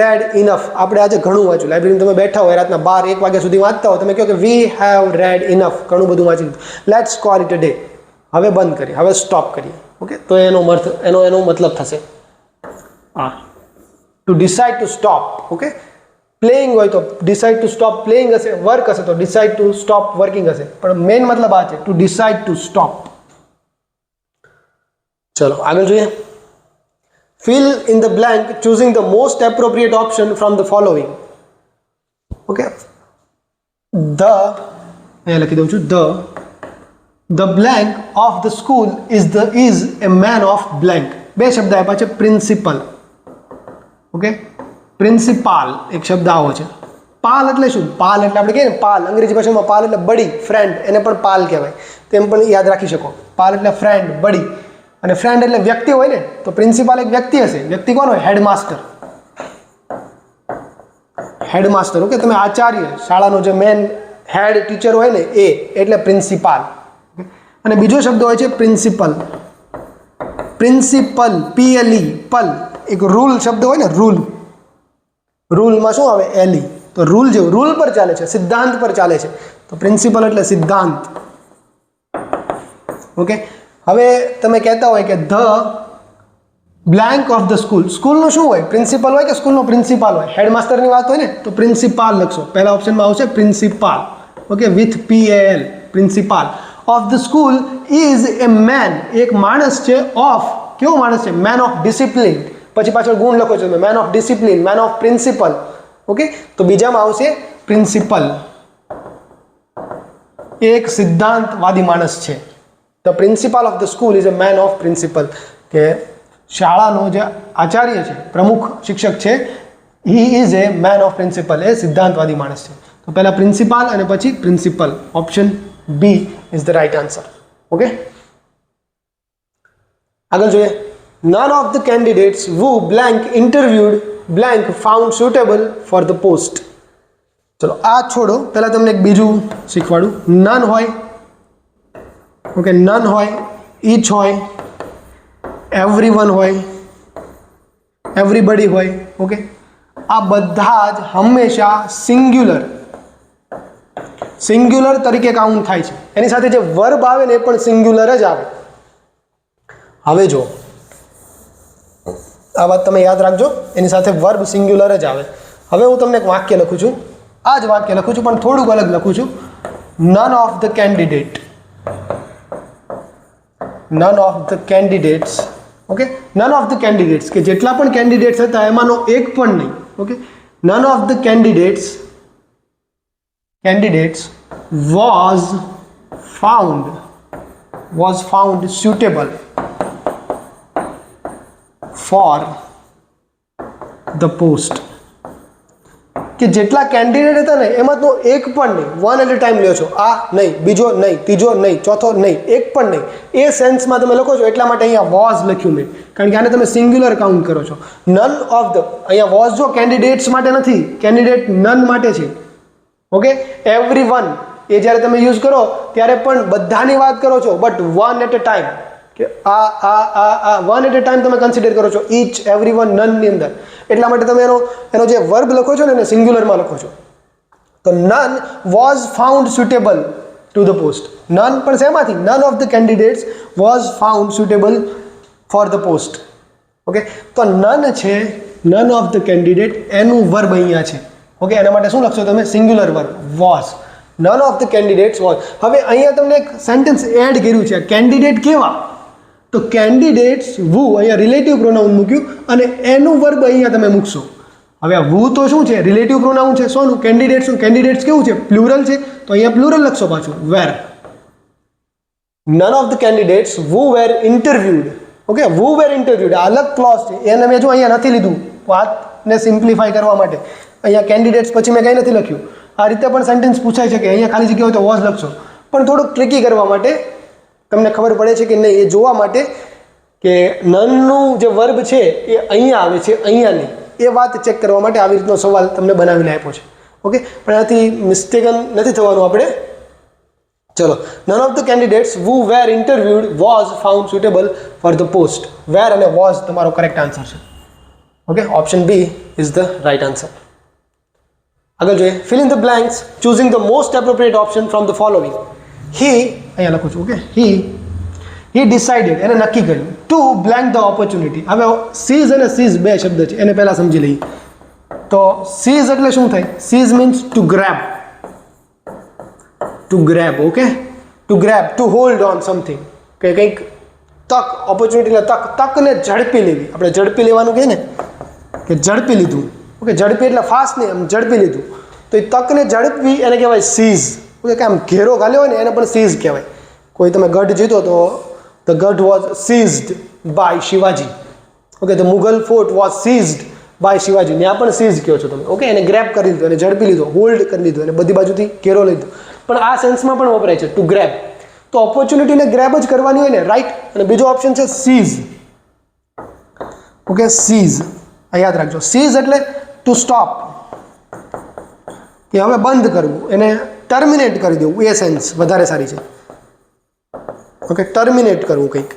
read enough. આપણે આજે ઘણું વાંચ્યું. લાઇબ્રેરીમાં તમે બેઠા હોય રાતના 12-1 વાગ્યા સુધી વાંચતા હો, તમે કહો કે we have read enough, ઘણું બધું વાંચી લીધું, let's call it a day. હવે બંધ કરીએ, હવે સ્ટોપ કરીએ. ઓકે, તો એનો મતલબ થશે two decide to stop. Okay, playing હોય તો ડિસાઇડ ટુ સ્ટોપ પ્લેઇંગ હશે, વર્ક હશે તો ડિસાઇડ ટુ સ્ટોપ વર્કિંગ હશે, પણ મેઇન મતલબ આ છે, ટુ ડિસાઇડ ટુ સ્ટોપ. ચલો આગળ જોઈએ. Fill in the blank choosing the most appropriate option from the following. Okay, અહીંયા લખી દઉં છું, The blank of the school is a man of blank. બે શબ્દ આપ્યા છે, પ્રિન્સિપલ. ઓકે, પ્રિન્સિપાલ એક શબ્દ આવો છે. પાલ એટલે શું? પાલ એટલે આપણે કહીએ ને પાલ, અંગ્રેજી ભાષામાં પાલ એટલે બડી, ફ્રેન્ડ, એને પણ પાલ કહેવાય. તેમ પણ યાદ રાખી શકો. પાલ એટલે ફ્રેન્ડ, બડી, અને ફ્રેન્ડ એટલે વ્યક્તિ હોય ને, તો પ્રિન્સિપાલ એક વ્યક્તિ હશે. વ્યક્તિ કોણ હોય? હેડમાસ્ટર. ઓકે, તમે આચાર્ય, શાળાનો જે મેન હેડ ટીચર હોય ને એ, એટલે પ્રિન્સિપાલ. અને બીજો શબ્દ હોય છે પ્રિન્સિપલ. PLE, પલ, એક રૂલ શબ્દ હોય ને, રૂલ, રૂલમાં શું આવે? એલી. તો રૂલ જેવું, રૂલ પર ચાલે છે, સિદ્ધાંત પર ચાલે છે. તો પ્રિન્સિપલ એટલે સિદ્ધાંત. ઓકે. હવે તમે કહેતા હોય કે the blank of the school, સ્કૂલનું શું હોય? પ્રિન્સિપલ હોય કે સ્કૂલનો પ્રિન્સિપાલ હોય? હેડમાસ્ટરની વાત હોય ને તો પ્રિન્સિપાલ લખશો. પહેલા ઓપ્શનમાં આવશે principal. Okay, with PAL, principal of the school is a man, એક માણસ છે, ઓફ, કેવો માણસ છે? Man of discipline. પછી પાછળ ગુણ લખો છો તમે, man of discipline, man of principle. Okay, તો બીજામાં આવશે પ્રિન્સિપલ, એક સિદ્ધાંતવાદી માણસ છે. The principal of the school is a man of principle, કે શાળાનો જે આચાર્ય છે, પ્રમુખ શિક્ષક છે, he is a man of principal, એ સિદ્ધાંતવાદી માણસ છે. તો પહેલા પ્રિન્સિપાલ અને પછી principle. Option B is the right answer. Okay, આગળ જોઈએ. None of the candidates who blank interviewed blank found suitable for the post. ચલો આ છોડો, પહેલા તમને એક બીજું શીખવાડું. નન હોય, ઓકે, નન હોય, ઈચ હોય, એવરીવન હોય, એવરીબડી હોય. ઓકે, આ બધા જ હંમેશા સિંગ્યુલર તરીકે કાઉન્ટ થાય છે. એની સાથે જે વર્બ આવે ને એ પણ સિંગ્યુલર જ આવે. હવે જો આ વાત તમે યાદ રાખજો, એની સાથે વર્બ સિંગ્યુલર જ આવે. હવે હું તમને એક વાક્ય લખું છું, આ જ વાક્ય લખું છું પણ થોડુંક અલગ લખું છું. None of the candidate, none of the candidates. Okay, none of the candidates, કે જેટલા પણ કેન્ડિડેટ્સ હતા એમાંનો એક પણ નહીં. Okay, none of the candidates was found suitable for the post. કે જેટલા કેન્ડિડેટ હતા ને એમાં તો એક પણ નહીં. વન એટ અ ટાઈમ લ્યો છો, આ નહીં, બીજો નહીં, ત્રીજો નહીં, ચોથો નહીં, એક પણ નહીં. એ સેન્સમાં તમે લખો છો, એટલા માટે અહીંયા વોઝ લખ્યું મેં, કારણ કે આને તમે સિંગ્યુલર કાઉન્ટ કરો છો. નન ઓફ ધ, અહીંયા વોઝ જો કેન્ડિડેટ્સ માટે નથી, કેન્ડિડેટ નન માટે છે. ઓકે, એવરીવન એ જ્યારે તમે યુઝ કરો ત્યારે પણ બધાની વાત કરો છો, but one at a time, કે આ વન એટ અ ટાઈમ તમે કન્સિડર કરો છો, ઈચ, એવરીવન, નનની અંદર. એટલા માટે તમે એનો જે વર્બ લખો છો ને એને સિંગ્યુલરમાં લખો છો. તો none was found suitable to the post. None પણ શેમાંથી? None of the candidates was found suitable for the post. Okay, તો નન છે, નન ઓફ ધ કેન્ડિડેટ, એનું વર્બ અહીંયા છે. ઓકે, એના માટે શું લખશો તમે? Singular verb was. None of the candidates was. હવે અહીંયા તમને એક સેન્ટેન્સ એડ કર્યું છે. કેન્ડિડેટ કેવા? તો કેન્ડિડેટ્સ વુ, અહીંયા રિલેટિવ પ્રોનાઉન મૂક્યું અને એનું વર્બ અહીંયા તમે મૂકશો. હવે આ વુ તો શું છે? રિલેટિવ પ્રોનાઉન છે. શોનું? કેન્ડિડેટ્સ. કેન્ડિડેટ્સ કેવું છે? પ્લુરલ છે, તો અહીંયા પ્લુરલ લખશો પાછું, were. None of the candidates who were interviewed. Okay, who were interviewed અલગ ક્લોઝ છે, એને મેં જો અહીંયા નથી લીધું વાતને સિમ્પ્લિફાઈ કરવા માટે. અહીંયા કેન્ડિડેટ્સ પછી મેં કંઈ નથી લખ્યું. આ રીતે પણ સેન્ટેન્સ પૂછાય છે કે અહીંયા ખાલી જગ્યા હોય તો વોઝ લખશો, પણ થોડુંક ટ્રિકી કરવા માટે, તમને ખબર પડે છે કે નહીં એ જોવા માટે કે નનનું જે વર્બ છે એ અહીંયા આવે છે, અહીંયા નહીં, એ વાત ચેક કરવા માટે આવી રીતનો સવાલ તમને બનાવીને આપ્યો છે. ઓકે, પણ આથી મિસ્ટેકન નથી થવાનું આપણે. ચલો, none of the candidates who were interviewed was found suitable for the post. were અને was તમારો કરેક્ટ આન્સર છે. Okay, option B is the right answer. આગળ જોઈએ. fill in the blanks choosing the most appropriate option from the following. અહીંયા લખું છું. Okay, he decided, એને નક્કી કર્યું, to blank the opportunity. હવે seize અને seize બે શબ્દ છે, એને પહેલા સમજી લઈએ. તો seize એટલે શું થાય? seize means to grab. Okay, to grab, to hold on something, કે કંઈક તક, ઓપોર્ચ્યુનિટી એટલે તકને ઝડપી લેવી. આપણે ઝડપી લેવાનું કહીએ ને, કે ઝડપી લીધું. ઓકે, ઝડપી એટલે ફાસ્ટ નહીં, આમ ઝડપી લીધું. તો એ તકને ઝડપવી એને કહેવાય સીઝ. ઓકે, કે આમ ઘેરો ગાલ્યો હોય ને એને પણ સીઝ કહેવાય. કોઈ તમે ગઢ જીતો તો the garh was seized by Shivaji. Okay, the Mughal fort was seized by Shivaji. ત્યાં પણ સીઝ કહો છો તમે. ઓકે, એને ગ્રેબ કરી લીધું, એને ઝડપી લીધો, હોલ્ડ કરી લીધું, એને બધી બાજુથી ઘેરો લીધો. પણ આ સેન્સમાં પણ વપરાય છે ટુ ગ્રેબ. તો ઓપોર્ચ્યુનિટીને ગ્રેબ જ કરવાની હોય ને, રાઈટ. અને બીજો ઓપ્શન છે સીઝ. ઓકે, સીઝ આ યાદ રાખજો. સીઝ એટલે ટુ સ્ટોપ, કે હવે બંધ કરવું, એને ટર્મિનેટ કરી દેવું, એ સેન્સ વધારે સારી છે. ઓકે, ટર્મિનેટ કરવું કંઈક,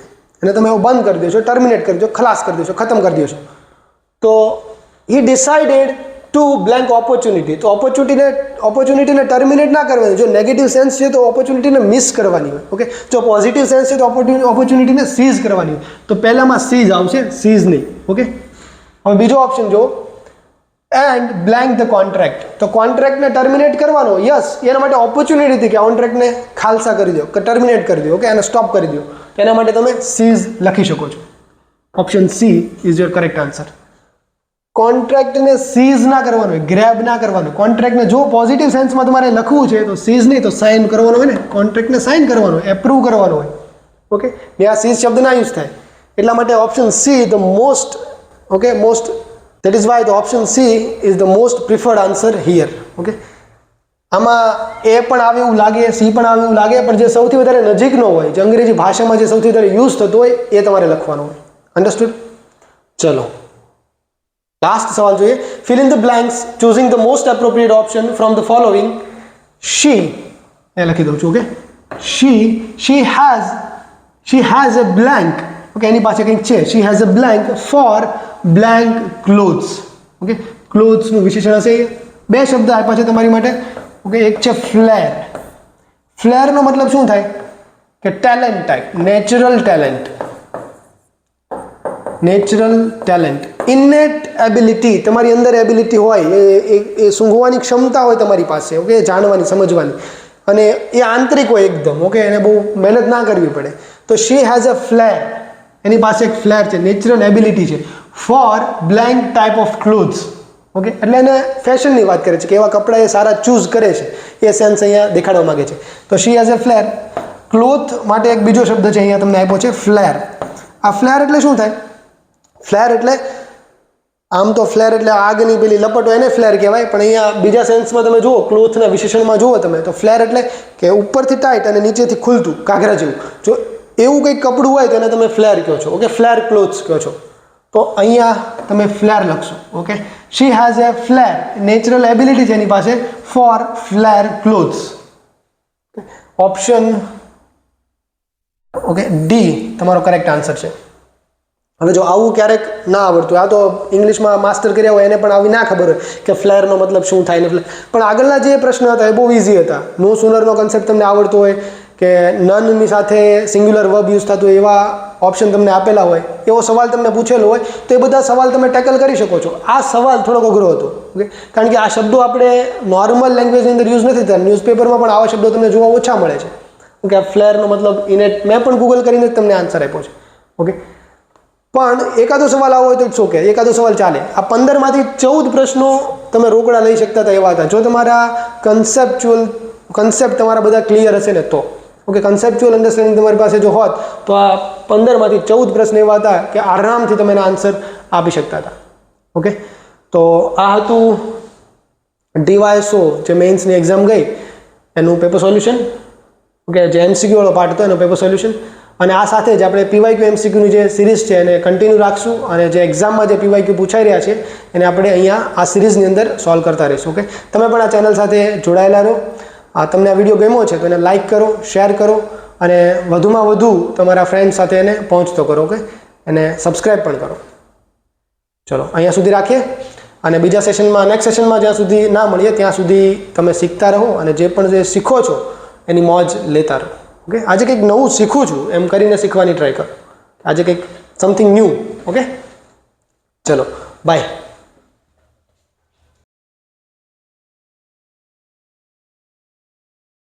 એને તમે હવે બંધ કરી દેશો, ટર્મિનેટ કરી દો, ખલાસ કરી દેશો, ખતમ કરી દેશો. તો he decided to blank opportunity. તો ઓપોર્ચ્યુનિટીને ટર્મિનેટ ના કરવાની. જો નેગેટિવ સેન્સ છે તો ઓપોર્ચ્યુનિટીને મિસ કરવાની હોય. ઓકે, જો પોઝિટિવ સેન્સ છે તો ઓપોર્ચ્યુનિટીને સીઝ કરવાની હોય. તો પહેલામાં સીઝ આવશે, સીઝ નહીં. ઓકે, હવે બીજો ઓપ્શન જો, એન્ડ બ્લેન્ક ધ કોન્ટ્રાક્ટ. તો કોન્ટ્રાક્ટને ટર્મિનેટ કરવાનો. યસ, એના માટે ઓપોર્ચ્યુનિટી હતી કે કોન્ટ્રાક્ટને ખાલસા કરી દો, કે ટર્મિનેટ કરી દો. ઓકે, એને સ્ટોપ કરી દો. એના માટે તમે સીઝ લખી શકો છો. Option C is your correct answer. કોન્ટ્રાક્ટને સીઝ ના કરવાનું હોય, ગ્રેબ ના કરવાનું. કોન્ટ્રાક્ટને જો પોઝિટિવ સેન્સમાં તમારે લખવું છે તો સીઝ નહીં તો સાઇન કરવાનું હોય ને. કોન્ટ્રાક્ટને સાઇન કરવાનું હોય, એપ્રૂવ કરવાનું હોય. ઓકે, ને આ સીઝ શબ્દ ના યુઝ થાય. એટલા માટે option see the most, okay, most, that is why the option C is the most preferred answer here. Okay, આમાં એ પણ આવે એવું લાગે, સી પણ આવે એવું લાગે, પણ જે સૌથી વધારે નજીકનો હોય, જે અંગ્રેજી ભાષામાં જે સૌથી વધારે યુઝ થતો હોય એ તમારે લખવાનું હોય. અન્ડરસ્ટુડ? ચલો લાસ્ટ સવાલ જોઈએ. Fill in the blanks choosing the most appropriate option from the following. She, એ લખી દઉં છું. Okay, she has a blank. Okay, એની પાસે કંઈક છે. She has a blank for blank clothes. Okay, ક્લોથ્સનું વિશેષણ હશે. બે શબ્દ આપ્યા છે તમારી માટે. ઓકે, એક છે ફ્લેર. ફ્લેરનો મતલબ શું થાય? કે talent type, natural talent. Natural talent, ઇનેટ ability. તમારી અંદર એબિલિટી હોય, એ સૂંઘવાની ક્ષમતા હોય તમારી પાસે. ઓકે, જાણવાની, સમજવાની, અને એ આંતરિક હોય એકદમ. ઓકે, એને બહુ મહેનત ના કરવી પડે. તો શી હેઝ અ ફ્લેર, એની પાસે એક ફ્લેર છે, નેચરલ એબિલિટી છે. For blank type of clothes. Okay, એટલે એને ફેશનની વાત કરે છે કે એવા કપડાં એ સારા ચૂઝ કરે છે. એ સેન્સ અહીંયા દેખાડવા માગે છે. તો she has a flair. Cloth માટે એક બીજો શબ્દ છે અહીંયા તમને આપ્યો છે, ફ્લેર. આ ફ્લેર એટલે શું થાય? ફ્લેર એટલે, આમ તો ફ્લેર એટલે આગની પેલી લપટો, એને ફ્લેર કહેવાય. પણ અહીંયા બીજા સેન્સમાં તમે જુઓ, ક્લોથના વિશેષણમાં જુઓ તમે, તો ફ્લેર એટલે કે ઉપરથી ટાઈટ અને નીચેથી ખુલતું, ઘાઘરા જેવું. જો એવું કંઈક કપડું હોય તો એને તમે ફ્લેર કહો છો. ઓકે, ફ્લેર ક્લોથ્સ કહો છો. તો અહીંયા તમે ફ્લેર લખશો. Okay, she has a flair, natural ability છે એની પાસે, for flair clothes. Option, okay, D તમારો કરેક્ટ આન્સર છે. હવે જો આવું ક્યારેક ના આવડતું, આ તો ઇંગ્લિશમાં માસ્ટર કર્યા હોય એને પણ આવી ના ખબર હોય કે ફ્લેરનો મતલબ શું થાય ને. પણ આગળના જે પ્રશ્ન હતા એ બહુ ઇઝી હતા. નો સુનરનો કન્સેપ્ટ તમને આવડતો હોય, કે નનની સાથે સિંગ્યુલર વર્બ યુઝ થતું હોય, એવા ઓપ્શન તમને આપેલા હોય, એવો સવાલ તમને પૂછેલો હોય, તો એ બધા સવાલ તમે ટેકલ કરી શકો છો. આ સવાલ થોડોક અઘરો હતો. ઓકે, કારણ કે આ શબ્દો આપણે નોર્મલ લેંગ્વેજની અંદર યુઝ નથી થતા. ન્યૂઝપેપરમાં પણ આવા શબ્દો તમને જોવા ઓછા મળે છે. ઓકે, આ ફ્લેરનો મતલબ ઇનેટ, મેં પણ ગૂગલ કરીને જ તમને આન્સર આપ્યો છે. ઓકે, પણ એકાદો સવાલ આવો હોય તો ઇટ્સ ઓકે, એકાદો સવાલ ચાલે. આ 15માંથી 14 પ્રશ્નો તમે રોકડા લઈ શકતા હતા એવા હતા, જો તમારા કન્સેપ્ટ તમારા બધા ક્લિયર હશે ને તો. ઓકે, કન્સેપ્ચ્યુઅલ અન્ડરસ્ટેન્ડિંગ તમારી પાસે જો હોત તો આ 15માંથી 14 પ્રશ્ન એવા હતા કે આરામથી તમે એના આન્સર આપી શકતા હતા. ઓકે, તો આ હતું DYSO જે મેઇન્સની એક્ઝામ ગઈ એનું પેપર સોલ્યુશન. ઓકે, જે MCQ વાળો પાર્ટ હતો એનું પેપર સોલ્યુશન. અને આ સાથે જ આપણે PYQ MCQની જે સિરીઝ છે એને કન્ટિન્યુ રાખશું, અને જે એક્ઝામમાં જે PYQ પૂછાઈ રહ્યા છે એને આપણે અહીંયા આ સિરીઝની અંદર સોલ્વ કરતા રહીશું. ઓકે, તમે પણ આ ચેનલ સાથે જોડાયેલા રહો. તમને આ વિડીયો ગમ્યો છે તો એને લાઇક કરો, શેર કરો, અને વધુમાં વધુ તમારા ફ્રેન્ડ સાથે એને પહોંચતો કરો. ઓકે, એને સબસ્ક્રાઈબ પણ કરો. ચલો અહીંયા સુધી રાખીએ, અને બીજા સેશનમાં, નેક્સ્ટ સેશનમાં જ્યાં સુધી ના મળીએ ત્યાં સુધી તમે શીખતા રહો, અને જે પણ જે શીખો છો એની મોજ લેતા રહો. ઓકે, આજે કંઈક નવું શીખું છું એમ કરીને શીખવાની ટ્રાય કરો. આજે કંઈક સમથિંગ ન્યૂ. ઓકે, ચલો બાય.